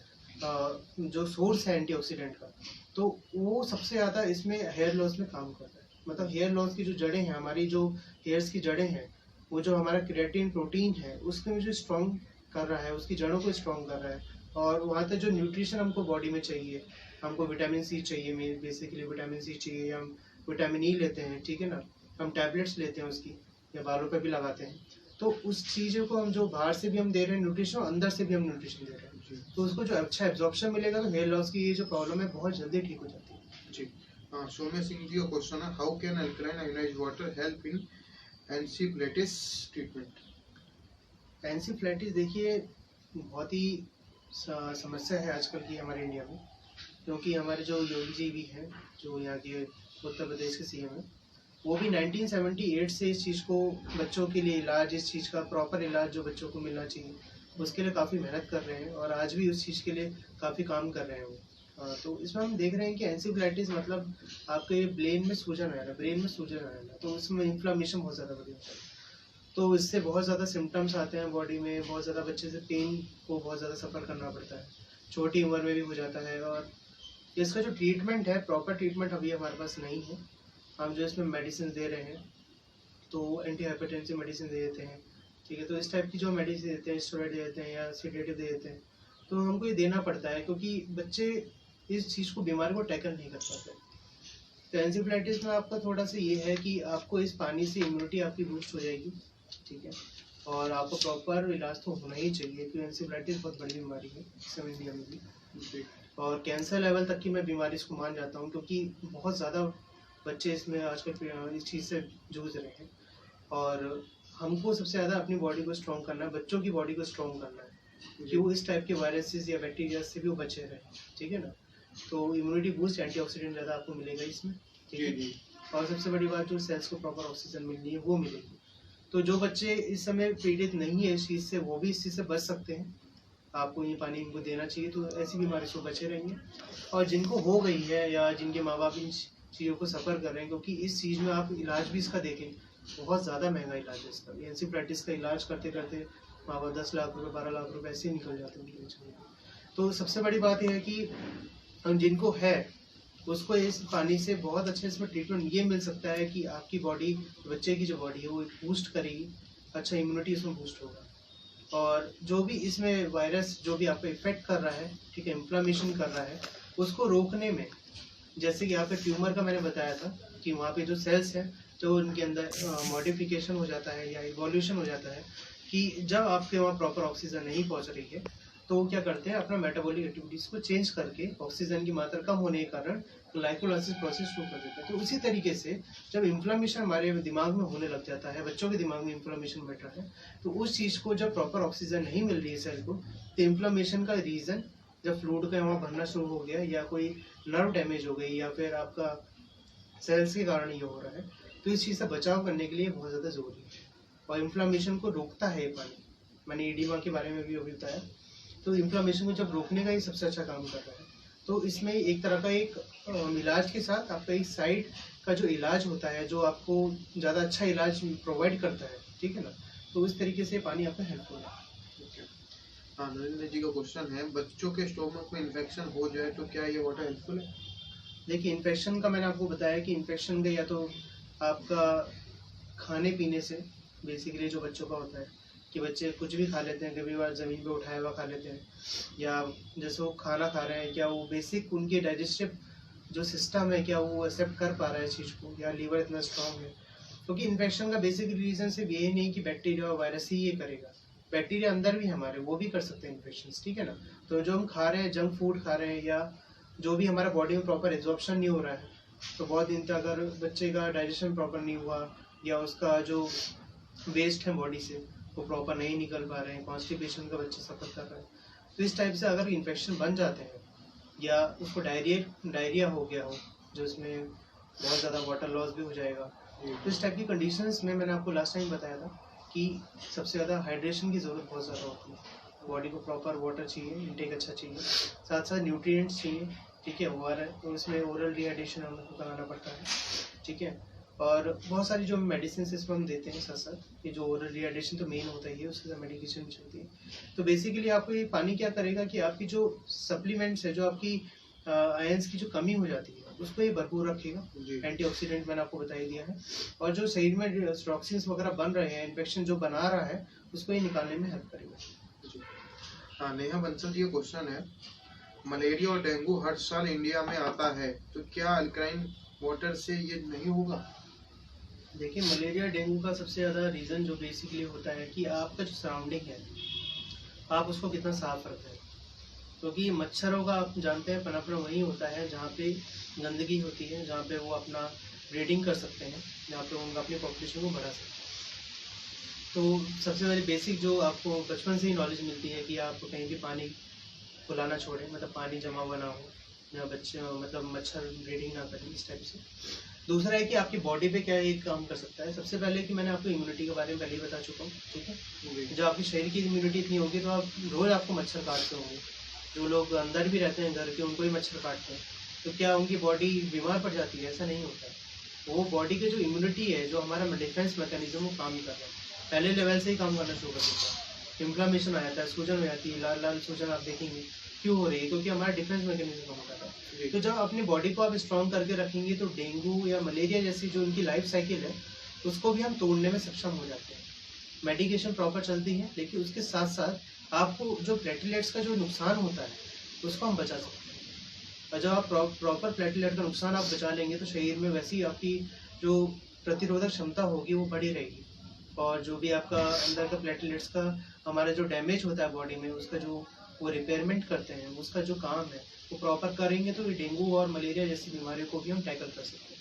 जो सोर्स है एंटीऑक्सीडेंट का, तो वो सबसे ज़्यादा इसमें हेयर लॉस में काम कर रहा है। मतलब हेयर लॉस की जो जड़ें हैं, हमारी जो हेयर्स की जड़ें हैं, वो जो हमारा केराटिन प्रोटीन है उसको जो स्ट्रॉन्ग कर रहा है, उसकी जड़ों को स्ट्रॉन्ग कर रहा है, और वहाँ तक जो न्यूट्रिशन हमको बॉडी में चाहिए, हमको विटामिन सी चाहिए, मेन बेसिकली विटामिन सी चाहिए, हम विटामिन ई लेते हैं, ठीक है ना, हम टैबलेट्स लेते हैं उसकी, या बालों पर भी लगाते हैं, तो उस चीज़ों को हम जो बाहर से भी हम दे रहे हैं न्यूट्रिशन, अंदर से भी हम न्यूट्रिशन दे रहे हैं, तो उसको जो अच्छा एब्जॉर्प्शन मिलेगा तो हेयर लॉस की ये जो प्रॉब्लम है बहुत जल्दी ठीक हो जाती है। जी सौम्य सिंह जी का क्वेश्चन है, how can alkaline ionised water help in encephalitis treatment? Encephalitis देखिए बहुत ही समस्या है आजकल की हमारे इंडिया में, क्योंकि हमारे जो योगी जी भी हैं, जो यहाँ के उत्तर प्रदेश के सीएम हैं, वो भी 1978 से इस चीज़ को बच्चों के लिए इलाज, इस चीज़ का प्रॉपर इलाज जो बच्चों को मिलना चाहिए उसके लिए काफ़ी मेहनत कर रहे हैं और आज भी उस चीज़ के लिए काफ़ी काम कर रहे हैं वो। तो इसमें हम देख रहे हैं कि एनसीफ्लाइटिस मतलब आपके ब्रेन में सूजन आना, ब्रेन में सूजन आना, तो उसमें इन्फ्लामेशन बहुत ज़्यादा बढ़ जाता है, तो इससे बहुत ज़्यादा सिम्टम्स आते हैं बॉडी में, बहुत ज़्यादा बच्चे से पेन को बहुत ज़्यादा सफ़र करना पड़ता है, छोटी उम्र में भी हो जाता है। और इसका जो ट्रीटमेंट है, प्रॉपर ट्रीटमेंट अभी हमारे पास नहीं है। हम जो इसमें मेडिसिन दे रहे हैं तो एंटी हाइपरटेंसिव मेडिसिन दे देते हैं, ठीक है, तो इस टाइप की जो मेडिसिन देते हैं, स्टेरॉइड दे देते हैं या सीडेटिव दे देते हैं, तो हमको ये देना पड़ता है क्योंकि बच्चे इस चीज़ को, बीमारी को टैकल नहीं कर पाते। तो एंसेफ्लाइटिस में आपका थोड़ा सा ये है कि आपको इस पानी से इम्यूनिटी आपकी बूस्ट हो जाएगी, ठीक है, और आपको प्रॉपर इलाज तो होना ही चाहिए क्योंकि एंसेफ्लाइटिस बहुत बड़ी बीमारी है इस समय इंडिया में भी, और कैंसर लेवल तक की मैं बीमारी इसको मान जाता हूँ क्योंकि बहुत ज़्यादा बच्चे इसमें आजकल इस चीज़ से जूझ रहे हैं। और हमको सबसे ज़्यादा अपनी बॉडी को स्ट्रॉन्ग करना है, बच्चों की बॉडी को स्ट्रॉन्ग करना है कि वो इस टाइप के वायरसेस या बैक्टीरिया से भी वो बचे रहें, ठीक है ना। तो इम्यूनिटी बूस्ट, एंटीऑक्सीडेंट ज़्यादा आपको मिलेगा इसमें, ठीक है, और सबसे बड़ी बात जो सेल्स को प्रॉपर ऑक्सीजन मिलनी है वो मिलेगी। तो जो बच्चे इस समय पीड़ित नहीं है इस चीज़ से, वो भी इस चीज़ से बच सकते हैं। आपको ये पानी इनको देना चाहिए तो ऐसी बीमारी से बचे रहेंगे। और जिनको हो गई है या जिनके माँ बाप इन चीज़ों को सफ़र कर रहे हैं, क्योंकि इस चीज़ में आप इलाज भी इसका देखें, बहुत ज़्यादा महंगा इलाज है इसका। एंसेफ्लाइटिस का इलाज करते करते माँ बाप 10 लाख रुपये 12 लाख रुपये ऐसे ही निकल जाते हैं। तो सबसे बड़ी बात यह है कि जिनको है उसको इस पानी से बहुत अच्छे इसमें ट्रीटमेंट ये मिल सकता है कि आपकी बॉडी, बच्चे की जो बॉडी है वो बूस्ट करेगी, अच्छा इम्यूनिटी इसमें बूस्ट होगा। और जो भी इसमें वायरस जो भी आपको इफेक्ट कर रहा है, ठीक है, इन्फ्लामेशन कर रहा है, उसको रोकने में, जैसे कि आपके ट्यूमर का मैंने बताया था कि वहाँ पे जो सेल्स हैं जो उनके अंदर मॉडिफिकेशन हो जाता है या इवोल्यूशन हो जाता है कि जब आपके वहाँ प्रॉपर ऑक्सीजन नहीं पहुँच रही है तो वो क्या करते हैं, अपना मेटाबॉलिक एक्टिविटीज़ को चेंज करके ऑक्सीजन की मात्रा कम होने के कारण ग्लाइकोलाइसिस प्रोसेस शुरू कर देता है। तो उसी तरीके से जब इन्फ्लामेशन हमारे दिमाग में होने लग जाता है, बच्चों के दिमाग में इन्फ्लामेशन बढ़ रहा है, तो उस चीज़ को जब प्रॉपर ऑक्सीजन नहीं मिल रही है सेल को, तो इन्फ्लामेशन का रीज़न जब फ्लूइड का वहाँ भरना शुरू हो गया या कोई नर्व डैमेज हो गई या फिर आपका सेल्स के कारण ये हो रहा है, तो इस चीज़ से बचाव करने के लिए बहुत ज़्यादा ज़रूरी है। और इन्फ्लामेशन को रोकता है ये पानी, मैंने एडिमा के बारे में भी अभी बताया, तो इन्फ्लामेशन को जब रोकने का ही सबसे अच्छा काम कर रहा है। तो इसमें एक तरह का एक इलाज के साथ आपका एक साइड का जो इलाज होता है, जो आपको ज़्यादा अच्छा इलाज प्रोवाइड करता है, ठीक है ना, तो इस तरीके से पानी आपका हेल्पफुल है। हाँ, नरेंद्र जी का क्वेश्चन है, बच्चों के स्टोमक में इन्फेक्शन हो जाए तो क्या ये वाटर हेल्पफुल है? देखिए, इन्फेक्शन का मैंने आपको बताया कि इन्फेक्शन का या तो आपका खाने पीने से बेसिकली जो बच्चों का होता है कि बच्चे कुछ भी खा लेते हैं, कभी बार ज़मीन पे उठाया हुआ खा लेते हैं, या जैसे वो खाना खा रहे हैं, क्या वो बेसिक उनके डाइजेस्टिव जो सिस्टम है क्या वो एक्सेप्ट कर पा रहा है इस चीज़ को, या लीवर इतना स्ट्रांग है। क्योंकि इन्फेक्शन का बेसिक रीज़न सिर्फ ये नहीं कि बैक्टीरिया और वायरस ही ये करेगा, बैक्टीरिया अंदर भी हमारे वो भी कर सकते हैं इन्फेक्शन, ठीक है ना। तो जो हम खा रहे हैं, जंक फूड खा रहे हैं, या जो भी हमारा बॉडी में प्रॉपर एब्जॉर्प्शन नहीं हो रहा है, तो बहुत दिन तक अगर बच्चे का डाइजेशन प्रॉपर नहीं हुआ या उसका जो वेस्ट है बॉडी से वो प्रॉपर नहीं निकल पा रहे हैं, कॉन्स्टिपेशन का बच्चे सफ़र कर रहे हैं, तो इस टाइप से अगर इन्फेक्शन बन जाते हैं या उसको डायरिया हो गया हो, जो इसमें बहुत ज़्यादा वाटर लॉस भी हो जाएगा, तो इस टाइप की कंडीशंस में मैंने आपको लास्ट टाइम बताया था कि सबसे ज़्यादा हाइड्रेशन की ज़रूरत बहुत ज़्यादा होती है। बॉडी को प्रॉपर वाटर चाहिए, इंटेक अच्छा चाहिए, साथ साथ न्यूट्रिएंट्स चाहिए, ठीक है, तो इसमें ओरल डिहाइड्रेशन हम लोग को कराना पड़ता है, ठीक है, और बहुत सारी जो मेडिसिन इसमें हम देते हैं साथ साथ, ये जो ओरल डिहाइड्रेशन तो मेन होता ही है, उसके साथ मेडिकेशन भी चलती है। तो बेसिकली आपको ये पानी क्या करेगा कि आपकी जो सप्लीमेंट्स है, जो आपकी आयंस की जो कमी हो जाती है उसको ये भरपूर रखेगा, एंटीऑक्सीडेंट मैंने आपको बता ही दिया है, और जो शरीर में टॉक्सिन्स वगैरह बन रहे हैं, इन्फेक्शन जो बना रहा है, उसको ये निकालने में हेल्प करेगा। हाँ, नेहा बंसल जी का क्वेश्चन है, मलेरिया और डेंगू हर साल इंडिया में आता है, तो क्या अल्कलाइन वाटर से ये नहीं होगा? देखिए, मलेरिया डेंगू का सबसे ज़्यादा रीज़न जो बेसिकली होता है कि आपका जो सराउंडिंग है, आप उसको कितना साफ रखते हैं। क्योंकि मच्छरों का आप जानते हैं पनपना वहीं होता है जहाँ पे गंदगी होती है, जहाँ पे वो अपना ब्रीडिंग कर सकते हैं, जहाँ पे वो अपनी पॉपुलेशन को बढ़ा सकते हैं। तो सबसे पहले बेसिक जो आपको बचपन से ही नॉलेज मिलती है कि आप कहीं भी पानी खुला ना छोड़ें, मतलब पानी जमा हुआ ना हो, या बच्चे मतलब मच्छर ब्रीडिंग ना करें, इस टाइप से। दूसरा है कि आपकी बॉडी पे क्या एक काम कर सकता है। सबसे पहले कि मैंने आपको इम्यूनिटी के बारे में पहले ही बता चुका हूँ, ठीक है। जब आपके शरीर की इम्यूनिटी इतनी होगी तो आप रोज़ आपको मच्छर काटते होंगे। जो लोग अंदर भी रहते हैं घर के, उनको ही मच्छर काटते हैं, तो क्या उनकी बॉडी बीमार पड़ जाती है? ऐसा नहीं होता है। वो बॉडी के जो इम्यूनिटी है, जो हमारा डिफेंस मैकेनिज्म, वो काम कर रहा है, पहले लेवल से ही काम करना शुरू कर देता है। इन्फ्लामेशन आ जाता है, सूजन हो जाती है, लाल लाल सूजन आप देखेंगे क्यों हो रही है, क्योंकि हमारा डिफेंस मैकेनिज्म काम कर रहा है। तो जब अपनी बॉडी को आप स्ट्रॉन्ग करके रखेंगे तो डेंगू या मलेरिया जैसी जो उनकी लाइफ साइकिल है, उसको भी हम तोड़ने में सक्षम हो जाते हैं। मेडिकेशन प्रॉपर चलती है, लेकिन उसके साथ साथ आपको जो प्लेटलेट्स का जो नुकसान होता है, उसको हम बचा सकते हैं। और जब आप प्रॉपर प्लेटलेट का नुकसान आप बचा लेंगे तो शरीर में वैसी आपकी जो प्रतिरोधक क्षमता होगी वो बढ़ी रहेगी। और जो भी आपका अंदर का प्लेटलेट्स का हमारा जो डैमेज होता है बॉडी में, उसका जो वो रिपेयरमेंट करते हैं, उसका जो काम है वो प्रॉपर करेंगे तो ये डेंगू और मलेरिया जैसी बीमारियों को भी हम टैकल कर सकते हैं।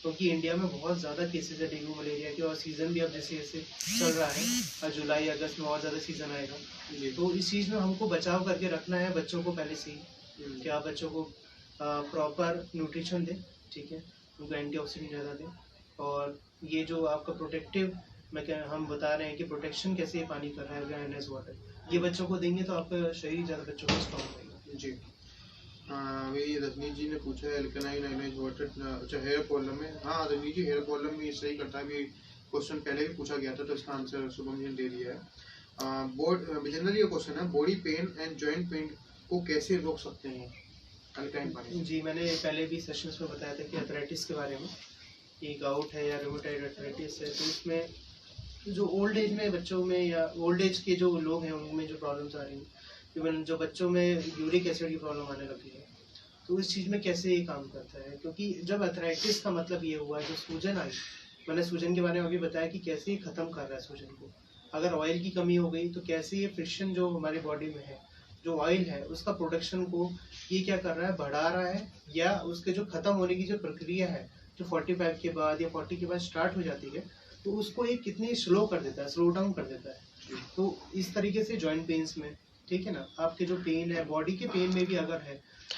क्योंकि इंडिया में बहुत ज़्यादा केसेस है डेंगू मलेरिया के, और सीज़न भी अब जैसे जैसे चल रहा है, और जुलाई अगस्त में और ज़्यादा सीज़न आएगा। तो इस चीज़ में हमको बचाव करके रखना है बच्चों को पहले से ही, कि आप बच्चों को प्रॉपर न्यूट्रिशन दें, ठीक है, उनको एंटीऑक्सीडेंट ज़्यादा दें। और ये जो आपका प्रोटेक्टिव हम बता रहे हैं कि प्रोटेक्शन कैसे ये पानी कर रहा है, अवेयरनेस वाटर, ये बच्चों को देंगे तो आपका शरीर ज़्यादा बच्चों को स्ट्रॉन्ग रहेगा। जी। वही रजनीश जी ने पूछा है एल्कलाइन आयनाइज वाटर अच्छा हेयर प्रॉब्लम में। हाँ रजनीश जी, हेयर प्रॉब्लम भी सही करता है। अभी क्वेश्चन पहले भी पूछा गया था तो इसका आंसर शुभम जी ने दे दिया है। जनरली ये क्वेश्चन है, body pain and joint pain को कैसे रोक सकते हैं अल्काइन पानी? जी, मैंने पहले भी सेशंस में बताया था कि अर्थराइटिस के बारे में, कि गाउट है या रूमेटॉइड अर्थराइटिस है, तो उसमें जो ओल्ड एज में बच्चों में या ओल्ड एज के जो लोग हैं उनमें जो प्रॉब्लम्स आ रही हैं, इवन जो बच्चों में यूरिक एसिड की प्रॉब्लम आने लगी है, तो इस चीज़ में कैसे ये काम करता है। क्योंकि जब अर्थराइटिस का मतलब ये हुआ, जो सूजन आई, मैंने सूजन के बारे में अभी बताया कि कैसे ये ख़त्म कर रहा है सूजन को। अगर ऑयल की कमी हो गई तो कैसे ये फ्रिक्शन जो हमारी बॉडी में है, जो ऑयल है उसका प्रोडक्शन को ये क्या कर रहा है, बढ़ा रहा है, या उसके जो ख़त्म होने की जो प्रक्रिया है, जो 45 के बाद या 40 के बाद स्टार्ट हो जाती है, तो उसको ये कितनी स्लो कर देता है, स्लो डाउन कर देता है। तो इस तरीके से जॉइंट पेन्स में, ठीक है ना, आपके जो पेन है बॉडी के पेन में भी अगर है,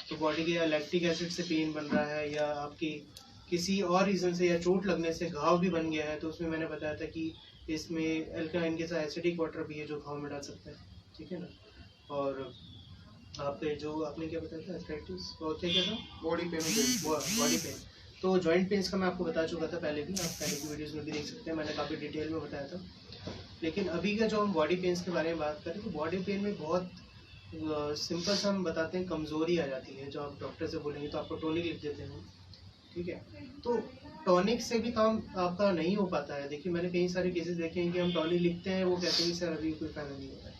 तो बॉडी के या लैक्टिक एसिड से पेन बन रहा है, या आपकी किसी और रीज़न से या चोट लगने से घाव भी बन गया है, तो उसमें मैंने बताया था कि इसमें एल्कालाइन के साथ एसिडिक वाटर भी है जो घाव में डाल सकता है, ठीक है ना। और आपके जो आपने क्या बताया था, अर्थराइटिस और क्या था, बॉडी पेन, बॉडी पेन। तो जॉइंट पेन्स का मैं आपको बता चुका था पहले भी, आप पहले की वीडियोस में भी देख सकते हैं, मैंने काफ़ी डिटेल में बताया था। लेकिन अभी का जो हम बॉडी पेन्स के बारे में बात करें, तो बॉडी पेन में बहुत सिंपल सा हम बताते हैं, कमज़ोरी आ जाती है। जो आप डॉक्टर से बोलेंगे तो आपको टॉनिक लिख देते हैं, ठीक है। तो टॉनिक से भी काम आपका नहीं हो पाता है। देखिए, मैंने कई सारे केसेस देखे हैं कि हम टॉनिक लिखते हैं, वो कहते हैं कि सर अभी कोई फ़ायदा नहीं हो रहा है।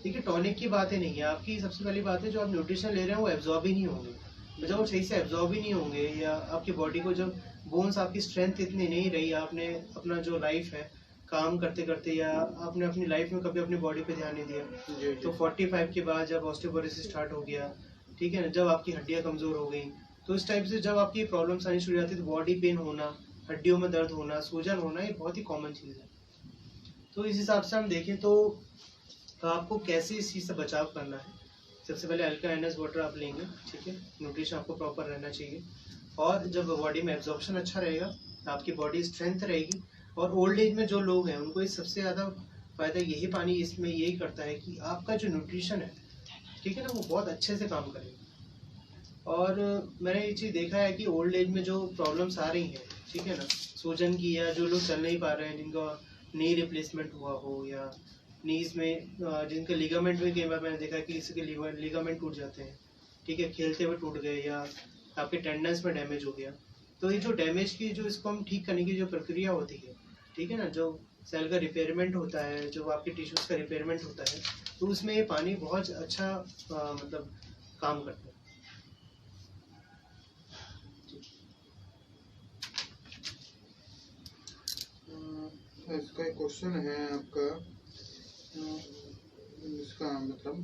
देखिए, टॉनिक की बात ही नहीं है आपकी, सबसे पहली बात है जो आप न्यूट्रिशन ले रहे हैं वो एब्जॉर्ब ही नहीं होंगे। तो जब वो सही से एब्जॉर्ब ही नहीं होंगे, या आपकी बॉडी को जब बोन्स आपकी स्ट्रेंथ इतनी नहीं रही, आपने अपना जो लाइफ है काम करते करते, या आपने अपनी लाइफ में कभी अपनी बॉडी पे ध्यान नहीं दिया, तो 45 के बाद जब ऑस्टियोपोरोसिस स्टार्ट हो गया, ठीक है ना, जब आपकी हड्डियाँ कमज़ोर हो गई, तो इस टाइप से जब आपकी प्रॉब्लम्स आनी शुरू हो जाती है, तो बॉडी पेन होना, हड्डियों में दर्द होना, सूजन होना, ये बहुत ही कॉमन चीज़ है। तो इस हिसाब से हम देखें तो आपको कैसे इस चीज़ से बचाव करना है। सबसे पहले अल्कालाइनस वाटर आप लेंगे, ठीक है, न्यूट्रिशन आपको प्रॉपर रहना चाहिए, और जब बॉडी में एब्जॉर्प्शन अच्छा रहेगा, आपकी बॉडी स्ट्रेंथ रहेगी। और ओल्ड एज में जो लोग हैं उनको इस सबसे ज़्यादा फ़ायदा यही पानी इसमें यही करता है कि आपका जो न्यूट्रिशन है, ठीक है ना, वो बहुत अच्छे से काम करेगा। और मैंने ये चीज़ देखा है कि ओल्ड एज में जो प्रॉब्लम्स आ रही हैं, ठीक है ना, सूजन की, या जो लोग चल नहीं पा रहे हैं, जिनका नी रिप्लेसमेंट हुआ हो, या नीज में जिनके लिगामेंट में, कई बार मैंने देखा कि किसी के लिगामेंट टूट जाते हैं, ठीक है, खेलते हुए टूट गए, या आपके टेंडन्स में डैमेज हो गया, तो ये जो डैमेज की जो इसको हम ठीक करने की जो प्रक्रिया होती है, ठीक है ना, जो सेल का रिपेयरमेंट होता है, जो आपके टिश्यूज़ का रिपेयरमेंट होता है, तो उसमें ये पानी बहुत अच्छा मतलब काम करता है। इसका एक क्वेश्चन है आपका, इसका मतलब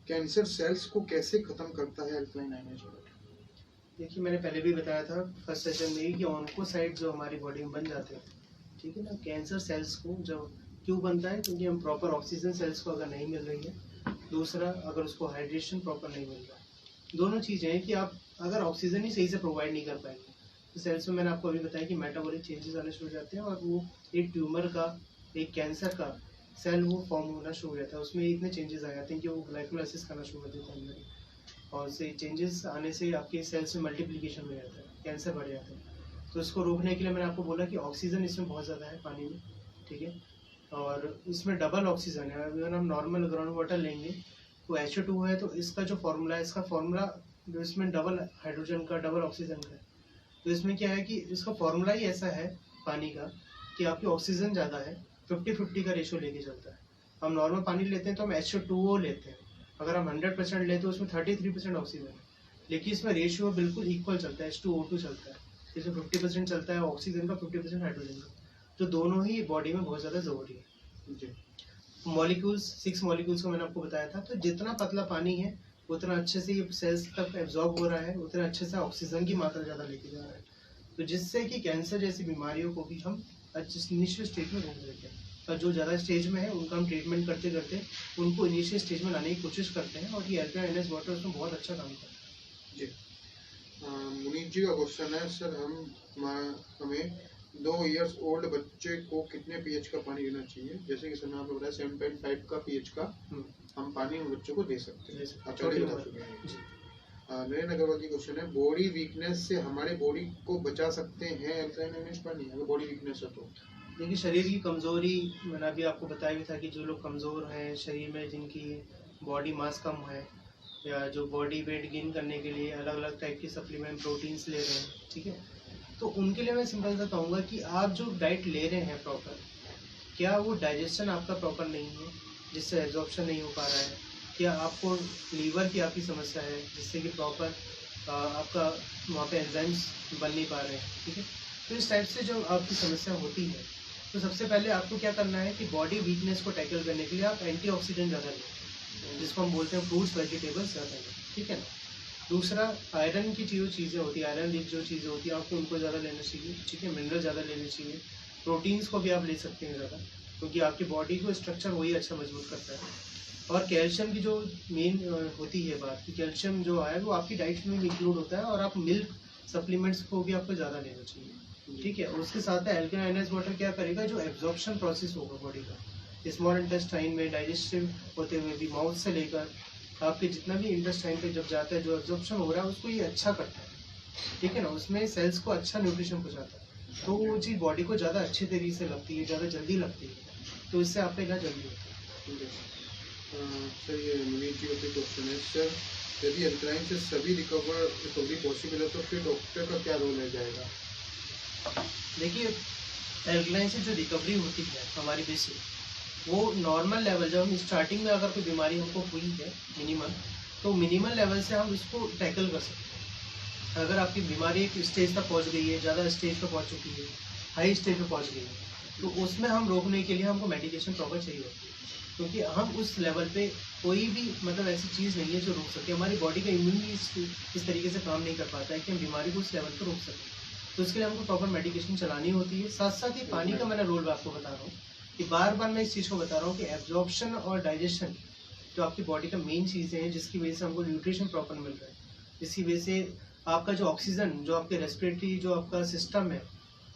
कैंसर सेल्स को कैसे खत्म करता है अल्कलाइन आयनाइज्ड? देखिए मैंने पहले भी बताया था फर्स्ट सेशन में ही कि ऑन्कोसाइट जो हमारी बॉडी में बन जाते हैं, ठीक है ना, कैंसर सेल्स को जब क्यों बनता है, क्योंकि हम प्रॉपर ऑक्सीजन सेल्स को अगर नहीं मिल रही है, दूसरा अगर उसको हाइड्रेशन प्रॉपर नहीं मिल रहा है, दोनों चीज़ें हैं कि आप अगर ऑक्सीजन ही सही से प्रोवाइड नहीं कर पाएंगे तो सेल्स में मैंने आपको अभी बताया कि मेटाबॉलिक चेंजेस आने शुरू हो जाते हैं और वो एक ट्यूमर का, एक कैंसर का सेल वो फॉर्म होना शुरू हो जाता है। उसमें इतने चेंजेस आ जाते हैं कि वो ग्लाइकोलाइसिस करना शुरू कर देता है अंदर, और से चेंजेस आने से आपके सेल्स में मल्टीप्लिकेशन हो जाता है, कैंसर बढ़ जाता है। तो इसको रोकने के लिए मैंने आपको बोला कि ऑक्सीजन इसमें बहुत ज़्यादा है पानी में, ठीक है, और इसमें डबल ऑक्सीजन है। अगर हम नॉर्मल ग्राउंड वाटर लेंगे तो H2 है, तो इसका जो फॉर्मूला है, इसका फॉर्मूला जो इसमें डबल हाइड्रोजन का डबल ऑक्सीजन का है, तो इसमें क्या है कि इसका फॉर्मूला ही ऐसा है पानी का कि आपकी ऑक्सीजन ज़्यादा है, 50-50 का रेशियो लेके चलता है। हम नॉर्मल पानी लेते हैं तो हम H2O लेते हैं, अगर हम 100% लेते तो उसमें 33% ऑक्सीजन है, लेकिन इसमें रेशियो बिल्कुल इक्वल चलता है, H2O2 चलता है, इसमें 50% चलता है ऑक्सीजन का, 50% हाइड्रोजन का, तो दोनों ही बॉडी में बहुत ज़्यादा ज़रूरी है। मॉलिक्यूल्स 6 मॉलिक्यूल्स को मैंने आपको बताया था, तो जितना पतला पानी है उतना अच्छे से ये सेल्स तक एब्जॉर्ब हो रहा है, उतना अच्छे से ऑक्सीजन की मात्रा ज़्यादा लेके जा रहा है, तो जिससे कि कैंसर जैसी बीमारियों को भी हम इनिशियल स्टेज में रोक देते हैं। और जो ज़्यादा स्टेज में है उनका हम ट्रीटमेंट करते करते उनको इनिशियल स्टेज में लाने की कोशिश करते हैं, और ये अल्कलाइन आयनाइज्ड वाटर उसमें बहुत अच्छा काम करता है। जी, मुनीत जी का क्वेश्चन है, सर हमें 2 इयर्स ओल्ड बच्चे को कितने पीएच का पानी देना चाहिए? जैसे कि सर ने आपको बताया 7.5 का पीएच का हम पानी बच्चों को दे सकते हैं, आप पहले बता चुके हैं। नरेंद्र अग्रवाल जी क्वेश्चन है, बॉडी वीकनेस से हमारे बॉडी को बचा सकते हैं अल्कलाइन आयनाइज्ड पानी, अगर बॉडी वीकनेस है तो? देखिए शरीर की कमज़ोरी, मैंने अभी आपको बताया भी था कि जो लोग कमज़ोर हैं शरीर में, जिनकी बॉडी मास कम है, या जो बॉडी वेट गेन करने के लिए अलग अलग टाइप के सप्लीमेंट प्रोटीन्स ले रहे हैं, ठीक है, तो उनके लिए मैं सिंपल सा कहूँगा कि आप जो डाइट ले रहे हैं प्रॉपर, क्या वो डाइजेशन आपका प्रॉपर नहीं है जिससे एब्जॉर्प्शन नहीं हो पा रहा है, क्या आपको लीवर की आपकी समस्या है जिससे कि प्रॉपर आपका वहाँ पे एंजाइम्स बन नहीं पा रहे हैं, ठीक है, तो इस टाइप से जो आपकी समस्या होती है, तो सबसे पहले आपको क्या करना है कि बॉडी वीकनेस को टैकल करने के लिए आप एंटीऑक्सीडेंट ज़्यादा लें, जिसको हम बोलते हैं फ्रूट्स वेजिटेबल्स ज़्यादा लें, ठीक है ना। दूसरा, आयरन की जो चीज़ें होती है, आयरन रिच जो चीज़ें होती है, आपको उनको ज़्यादा लेना चाहिए, ठीक है, मिनरल ज़्यादा लेने चाहिए, प्रोटीन्स को भी आप ले सकते हैं ज़्यादा, क्योंकि आपकी बॉडी को स्ट्रक्चर वही अच्छा मजबूत करता है। और कैल्शियम की जो मेन होती है बात, कि कैल्शियम जो है वो आपकी डाइट में इंक्लूड होता है, और आप मिल्क सप्लीमेंट्स को भी आपको ज़्यादा लेना चाहिए, ठीक है। उसके साथ है अल्कलाइन आयनाइज्ड वाटर क्या करेगा, जो एब्जॉर्प्शन प्रोसेस होगा बॉडी का स्मॉल इंटेस्टाइन में, डाइजेस्टिव होते हुए भी, माउथ से लेकर आपके जितना भी इंटेस्टाइन पे जब जाता है, जो एब्जॉर्प्शन हो रहा है उसको ये अच्छा करता है, ठीक है ना, उसमें सेल्स को अच्छा न्यूट्रिशन पहुँचाता है, तो वो चीज़ बॉडी को ज़्यादा अच्छे तरीके से लगती है, ज़्यादा जल्दी लगती है, तो इससे आपका इलाज जल्दी होता है। सर ये मुनीत जी का क्वेश्चन है, सर यदि अल्कलाइन से सभी रिकवरी पॉसिबल है तो फिर डॉक्टर का क्या रोल रह जाएगा? देखिए अल्कलाइन से जो रिकवरी होती है हमारी बेसिक, वो नॉर्मल लेवल, जब हम स्टार्टिंग में अगर कोई बीमारी हमको हुई है मिनिमल, तो मिनिमल लेवल से हम इसको टैकल कर सकते हैं। अगर आपकी बीमारी एक स्टेज तक पहुंच गई है, ज़्यादा स्टेज पर पहुंच चुकी है, हाई स्टेज पे पहुंच गई है, तो उसमें हम रोकने के लिए हमको मेडिकेशन प्रॉपर चाहिए होती है, क्योंकि हम उस लेवल पे कोई भी मतलब ऐसी चीज़ नहीं है जो रोक सके। हमारी बॉडी का इम्यून इस तरीके से काम नहीं कर पाता है कि हम बीमारी को उस लेवल पर रोक सकें, तो इसके लिए हमको प्रॉपर मेडिकेशन चलानी होती है। साथ साथ ही पानी का मैंने रोल आपको बता रहा हूँ कि बार बार मैं इस चीज़ को बता रहा हूँ कि एब्जॉर्प्शन और डाइजेशन जो आपकी बॉडी का मेन चीज़ें हैं, जिसकी वजह से हमको न्यूट्रिशन प्रॉपर मिल रहा है, जिसकी वजह से आपका जो ऑक्सीजन, जो आपके रेस्पिरेटरी जो आपका सिस्टम है,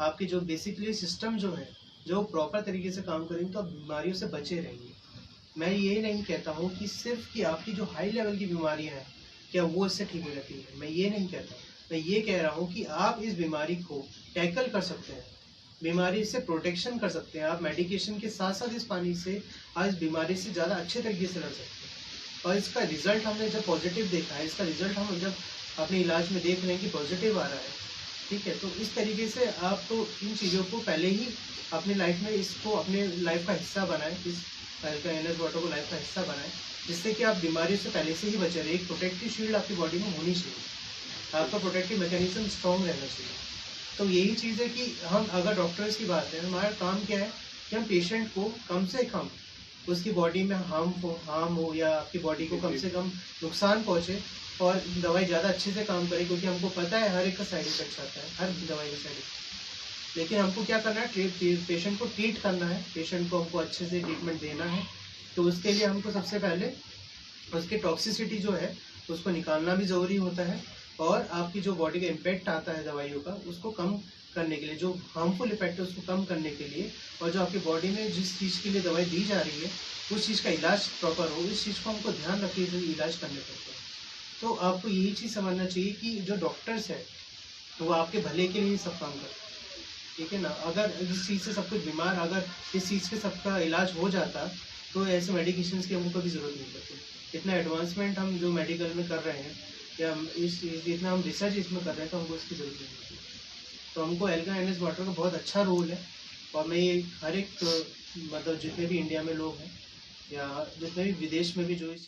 आपकी जो बेसिकली सिस्टम जो है, जो प्रॉपर तरीके से काम करेंगे तो आप बीमारियों से बचे रहेंगे। मैं ये नहीं कहता हूँ कि सिर्फ कि आपकी जो हाई लेवल की बीमारियाँ हैं क्या वो इससे ठीक हो जाती है, मैं ये नहीं कहता। मैं ये कह रहा हूँ कि आप इस बीमारी को टैकल कर सकते हैं, बीमारी से प्रोटेक्शन कर सकते हैं, आप मेडिकेशन के साथ साथ इस पानी से आज इस बीमारी से ज़्यादा अच्छे तरीके से लड़ सकते हैं। और इसका रिजल्ट हमने जब पॉजिटिव देखा है, इसका रिजल्ट हम जब अपने इलाज में देख रहे हैं कि पॉजिटिव आ रहा है, ठीक है, तो इस तरीके से आप तो इन चीज़ों को पहले ही अपने लाइफ में इसको अपने लाइफ का हिस्सा बनाएं, इस अल्कालाइन वाटर को लाइफ का हिस्सा बनाएं, जिससे कि आप बीमारियों से पहले से ही बचे रहे। एक प्रोटेक्टिव शील्ड आपकी बॉडी में होनी चाहिए, आपका प्रोटेक्टिव मैकेनिज्म स्ट्रॉन्ग रहना चाहिए। तो यही चीज़ है कि हम अगर डॉक्टर्स की बात है, हमारा काम क्या है कि हम पेशेंट को कम से कम उसकी बॉडी में हार्म हो या आपकी बॉडी को कम से कम नुकसान पहुंचे और दवाई ज़्यादा अच्छे से काम करे, क्योंकि हमको पता है हर एक का साइड इफेक्ट्स आता है, हर दवाई का साइड इफेक्ट। लेकिन हमको क्या करना है, पेशेंट को ट्रीट करना है, पेशेंट को हमको अच्छे से ट्रीटमेंट देना है। तो उसके लिए हमको सबसे पहले उसकी टॉक्सिसिटी जो है उसको निकालना भी ज़रूरी होता है, और आपकी जो बॉडी का इम्पैक्ट आता है दवाइयों का उसको कम करने के लिए, जो हार्मफुल इफेक्ट है उसको कम करने के लिए, और जो आपकी बॉडी में जिस चीज़ के लिए दवाई दी जा रही है उस चीज़ का इलाज प्रॉपर हो, इस चीज़ को हमको ध्यान रखिए जो इलाज करने पड़ते हैं। तो आपको यही चीज़ समझना चाहिए कि जो डॉक्टर्स है वो आपके भले के लिए ही सब काम करते हैं, ठीक है ना। अगर इस चीज़ से सब कुछ बीमार, अगर इस चीज़ के सबका इलाज हो जाता तो ऐसे मेडिकेशंस की हमको कभी ज़रूरत नहीं पड़ती। इतना एडवांसमेंट हम जो मेडिकल में कर रहे हैं या हम इतना हम रिसर्च इसमें कर रहे हैं तो हमको इसकी ज़रूरत नहीं पड़ती। तो हमको अल्कालाइन वाटर का बहुत अच्छा रोल है, और मैं ये हर एक मतलब जितने भी इंडिया में लोग हैं या जितने भी विदेश में भी जो इस